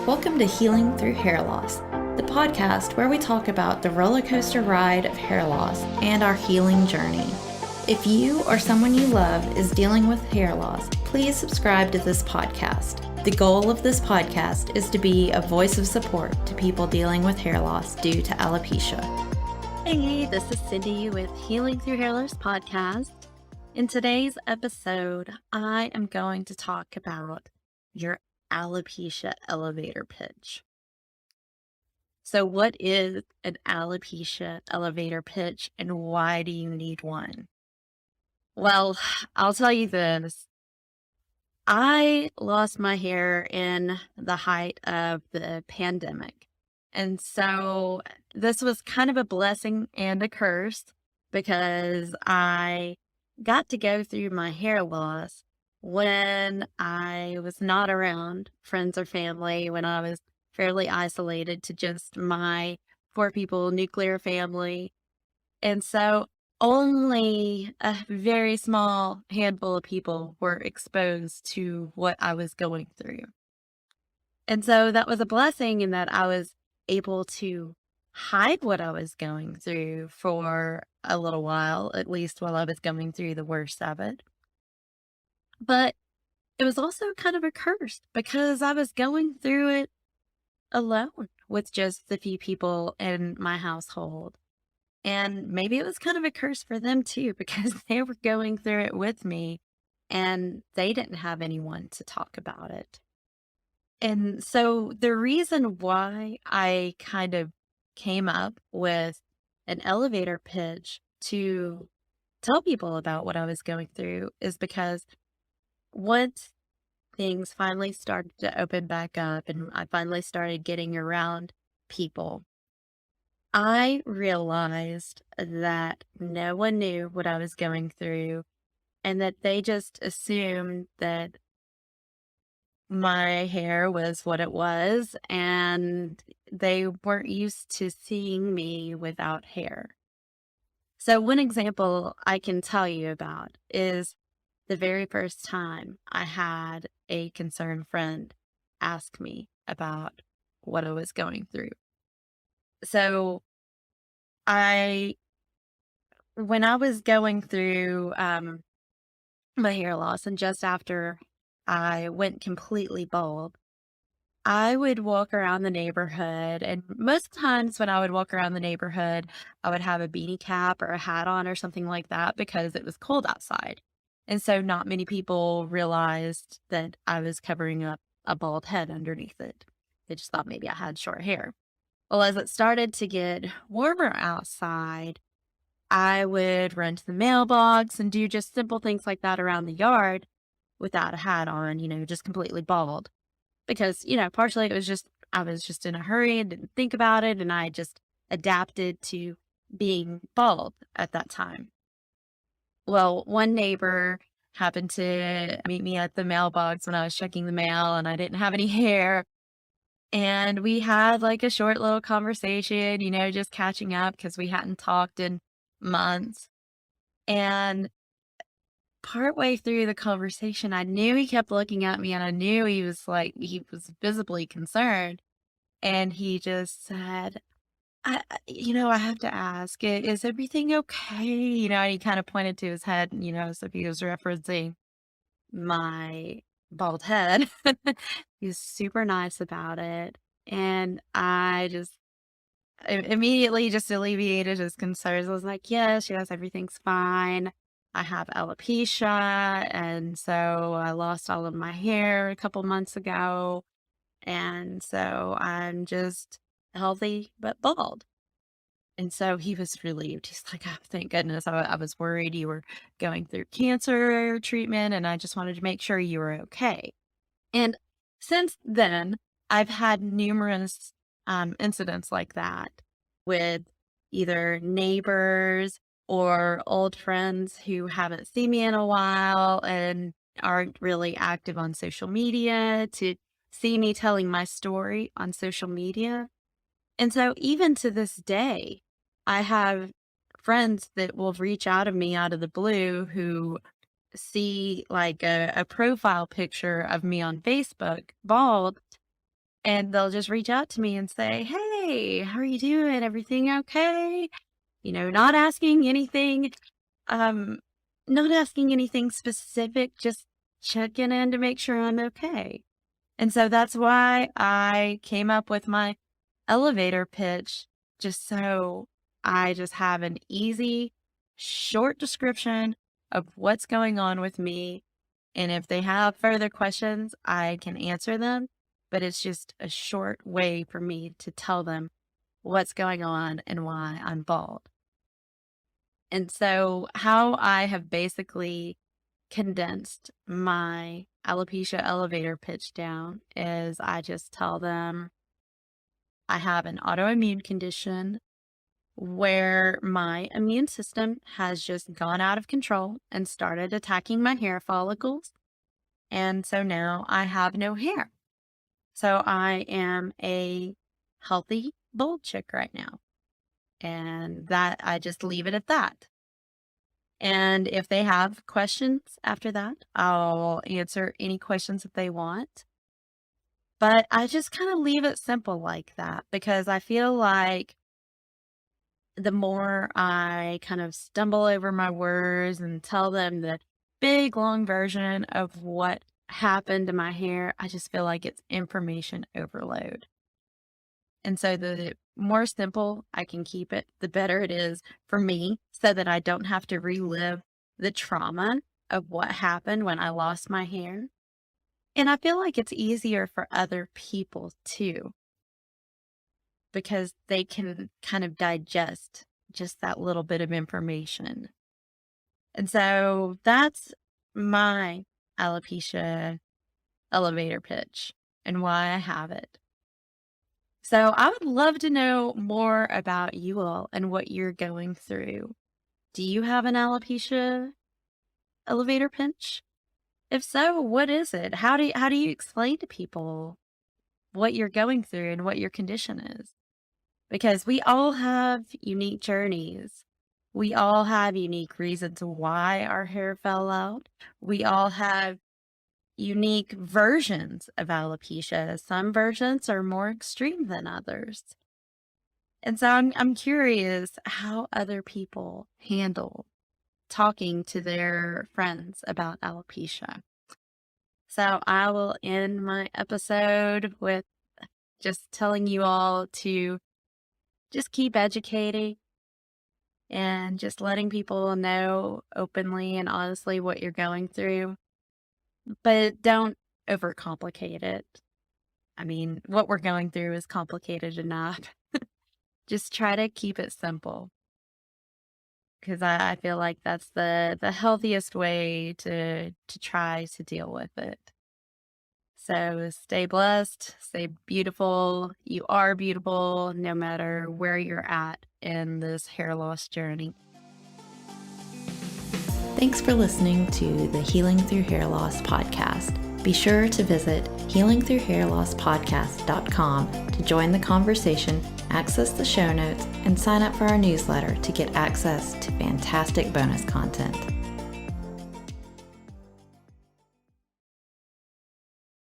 Welcome to Healing Through Hair Loss, the podcast where we talk about the roller coaster ride of hair loss and our healing journey. If you or someone you love is dealing with hair loss, please subscribe to this podcast. The goal of this podcast is to be a voice of support to people dealing with hair loss due to alopecia. Hey, this is Cindy with Healing Through Hair Loss podcast. In today's episode, I am going to talk about your alopecia elevator pitch. So what is an alopecia elevator pitch and why do you need one? Well, I'll tell you this. I lost my hair in the height of the pandemic. And so this was kind of a blessing and a curse because I got to go through my hair loss when I was not around friends or family, when I was fairly isolated to just my 4 people nuclear family. And so only a very small handful of people were exposed to what I was going through. And so that was a blessing in that I was able to hide what I was going through for a little while, at least while I was going through the worst of it. But it was also kind of a curse because I was going through it alone with just the few people in my household. And maybe it was kind of a curse for them too, because they were going through it with me and they didn't have anyone to talk about it. And so the reason why I kind of came up with an elevator pitch to tell people about what I was going through is because once things finally started to open back up and I finally started getting around people, I realized that no one knew what I was going through and that they just assumed that my hair was what it was and they weren't used to seeing me without hair. So one example I can tell you about is the very first time I had a concerned friend ask me about what I was going through. So when I was going through my hair loss and just after I went completely bald, I would walk around the neighborhood, and most times when I would walk around the neighborhood, I would have a beanie cap or a hat on or something like that because it was cold outside. And so not many people realized that I was covering up a bald head underneath it. They just thought maybe I had short hair. Well, as it started to get warmer outside, I would run to the mailbox and do just simple things like that around the yard without a hat on, just completely bald. Because, partially it was just, I was just in a hurry and didn't think about it. And I just adapted to being bald at that time. Well, one neighbor happened to meet me at the mailbox when I was checking the mail and I didn't have any hair. And we had like a short little conversation, just catching up because we hadn't talked in months. And partway through the conversation, I knew he kept looking at me and I knew he was visibly concerned. And he just said, I have to ask, is everything okay? And he kind of pointed to his head, as if he was referencing my bald head. He was super nice about it. And I just immediately just alleviated his concerns. I was like, yes, everything's fine. I have alopecia. And so I lost all of my hair a couple months ago. And so I'm just healthy but bald. And so he was relieved. He's like, oh, thank goodness. I was worried you were going through cancer treatment and I just wanted to make sure you were okay. And since then, I've had numerous incidents like that with either neighbors or old friends who haven't seen me in a while and aren't really active on social media to see me telling my story on social media. And so even to this day, I have friends that will reach out to me out of the blue who see like a profile picture of me on Facebook, bald, and they'll just reach out to me and say, "Hey, how are you doing? Everything okay?" Not asking anything, um, not asking anything specific, just checking in to make sure I'm okay. And so that's why I came up with my elevator pitch, just so I just have an easy, short description of what's going on with me. And if they have further questions, I can answer them. But it's just a short way for me to tell them what's going on and why I'm bald. And so, how I have basically condensed my alopecia elevator pitch down is I just tell them I have an autoimmune condition where my immune system has just gone out of control and started attacking my hair follicles. And so now I have no hair. So I am a healthy, bald chick right now. And that I just leave it at that. And if they have questions after that, I'll answer any questions that they want. But I just kind of leave it simple like that because I feel like the more I kind of stumble over my words and tell them the big, long version of what happened to my hair, I just feel like it's information overload. And so the more simple I can keep it, the better it is for me so that I don't have to relive the trauma of what happened when I lost my hair. And I feel like it's easier for other people too, because they can kind of digest just that little bit of information. And so that's my alopecia elevator pitch and why I have it. So I would love to know more about you all and what you're going through. Do you have an alopecia elevator pitch? If so, what is it? How do you explain to people what you're going through and what your condition is? Because we all have unique journeys. We all have unique reasons why our hair fell out. We all have unique versions of alopecia. Some versions are more extreme than others. And so I'm curious how other people handle talking to their friends about alopecia. So I will end my episode with just telling you all to just keep educating and just letting people know openly and honestly what you're going through. But don't overcomplicate it. I mean, what we're going through is complicated enough. Just try to keep it simple because I feel like that's the healthiest way to try to deal with it. So stay blessed, stay beautiful. You are beautiful no matter where you're at in this hair loss journey. Thanks for listening to the Healing Through Hair Loss podcast. Be sure to visit healingthroughhairlosspodcast.com to join the conversation, access the show notes, and sign up for our newsletter to get access to fantastic bonus content.